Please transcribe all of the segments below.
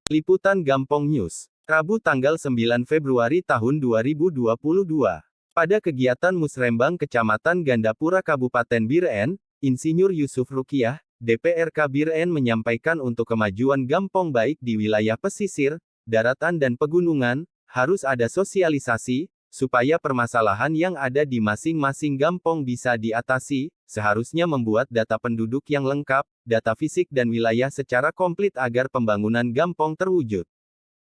Liputan Gampong News, Rabu tanggal 9 Februari tahun 2022. Pada kegiatan Musrembang Kecamatan Gandapura Kabupaten Biren, Insinyur Yusuf Rukiah, DPRK Biren menyampaikan untuk kemajuan Gampong baik di wilayah pesisir, daratan dan pegunungan, harus ada sosialisasi, supaya permasalahan yang ada di masing-masing Gampong bisa diatasi, seharusnya membuat data penduduk yang lengkap, data fisik dan wilayah secara komplit agar pembangunan Gampong terwujud.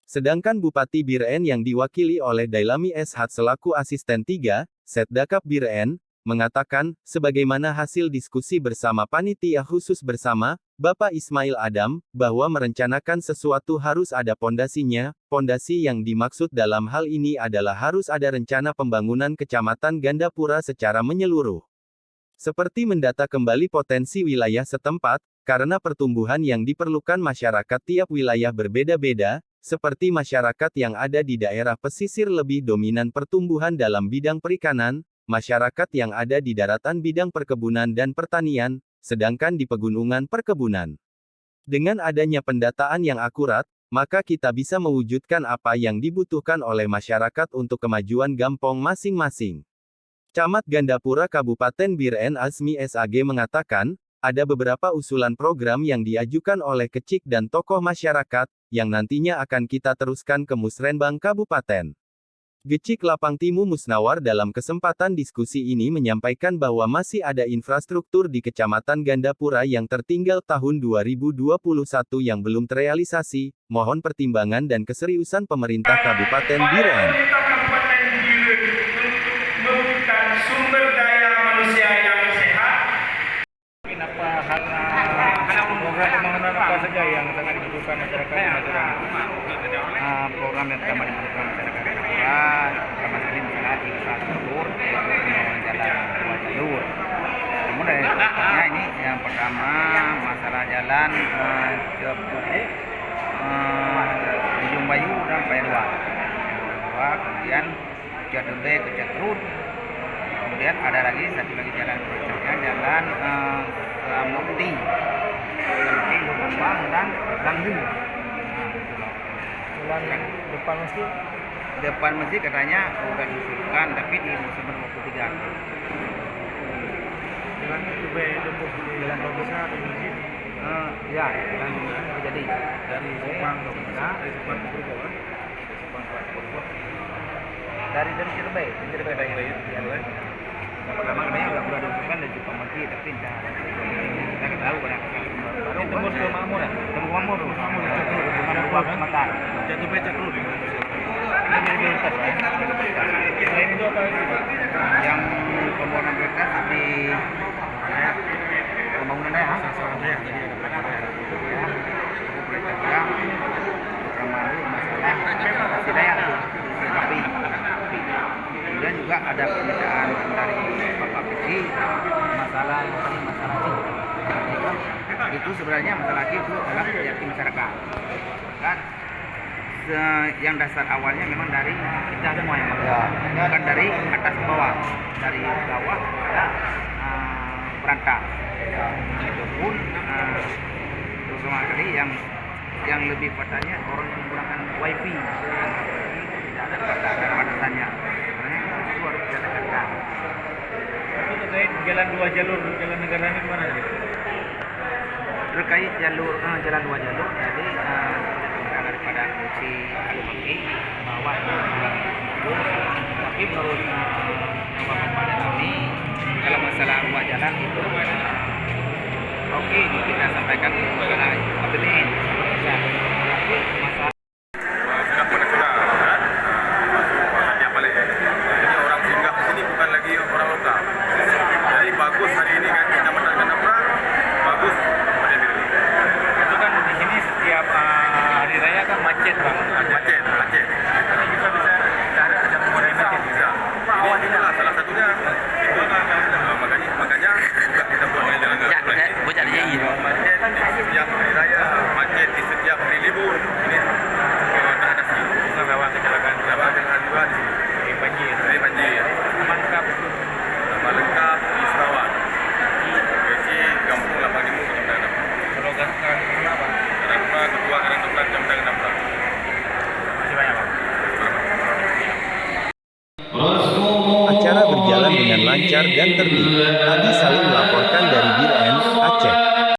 Sedangkan Bupati Biren yang diwakili oleh Dailami Eshat selaku Asisten 3, Setdakap Biren, mengatakan, sebagaimana hasil diskusi bersama Panitia Khusus bersama, Bapak Ismail Adam, bahwa merencanakan sesuatu harus ada pondasinya, pondasi yang dimaksud dalam hal ini adalah harus ada rencana pembangunan Kecamatan Gandapura secara menyeluruh. Seperti mendata kembali potensi wilayah setempat, karena pertumbuhan yang diperlukan masyarakat tiap wilayah berbeda-beda, seperti masyarakat yang ada di daerah pesisir lebih dominan pertumbuhan dalam bidang perikanan, masyarakat yang ada di daratan bidang perkebunan dan pertanian, sedangkan di pegunungan perkebunan. Dengan adanya pendataan yang akurat, maka kita bisa mewujudkan apa yang dibutuhkan oleh masyarakat untuk kemajuan Gampong masing-masing. Camat Gandapura Kabupaten Biren Azmi SAG mengatakan, ada beberapa usulan program yang diajukan oleh kecik dan tokoh masyarakat, yang nantinya akan kita teruskan ke Musrembang Kabupaten. Gecik Lapang Timu Musnawar dalam kesempatan diskusi ini menyampaikan bahwa masih ada infrastruktur di Kecamatan Gandapura yang tertinggal tahun 2021 yang belum terrealisasi, mohon pertimbangan dan keseriusan pemerintah Kabupaten Biren. Memberikan sumber daya manusia yang sehat. Kenapa program pembangunan apa saja yang sangat dibutuhkan masyarakat di Madura? Program yang pertama dibutuhkan masyarakat Madura, pertama sekali misalnya infrastruktur, yaitu pembangunan jalan dua jalur. Namun dari contohnya ini yang pertama masalah jalan Ujung Bayu dan Pairwa. Kemudian Jadube ke Jakrut. Kemudian ada lagi satu lagi jalan berikutnya jalan Samukti, Lubang dan Langgung. Jalan yang depan masjid? Depan masjid katanya sudah diusulkan, tapi di musim 23. Jalan itu bentuk jalan bagusnya atau masjid? Ya, jalan jadi Dari Sepang ke Mana? Dari Sepang ke Purwokerto? dari Cirebay, pertama katanya udah diusulkan dari Jepang masjid, tapi kita nggak tahu pada baru Tembus ke Makmur ya? tembus Makmur, makan Jatuh becak dulu. ini prioritas ya. Selain itu apa lagi? Yang pembangunan prioritas di pembangunannya Sasarannya ya tadi ada prioritas ya, terutama masalah Sidaya, tapi kemudian juga ada permintaan dari Bapak Peci masalah itu sebenarnya masalah itu adalah keyakinan masyarakat kan, yang dasar awalnya memang dari kita semua yang bukan dari atas ke bawah, dari bawah pada perantau. Itu pun terutama kali yang lebih patahnya orang menggunakan wifi tidak ada batasannya. Itu harus kita tekankan. Itu terkait jalan dua jalur, jalan negara ini gimana? Terkait jalur jalan dua jalur, jadi daripada fungsi Alumaki bahwa tapi menurut Bapak kami kalau masalah dua jalan itu oke, kita sampaikan ke masalah APBN. Masalah bagus hari ini kan Kecamatan Gandapura bagus pada diri. Itu kan di sini setiap hari raya kan macet bang. Macet. Ini kita bisa cari ada koordinasi Bisa. Inilah salah satunya. Itu makanya juga kita buat jalan Gandapura ini. Macet di setiap hari raya, macet di setiap hari libur. Ini Acara berjalan dengan lancar dan tertib. Adi Salim melaporkan dari Bir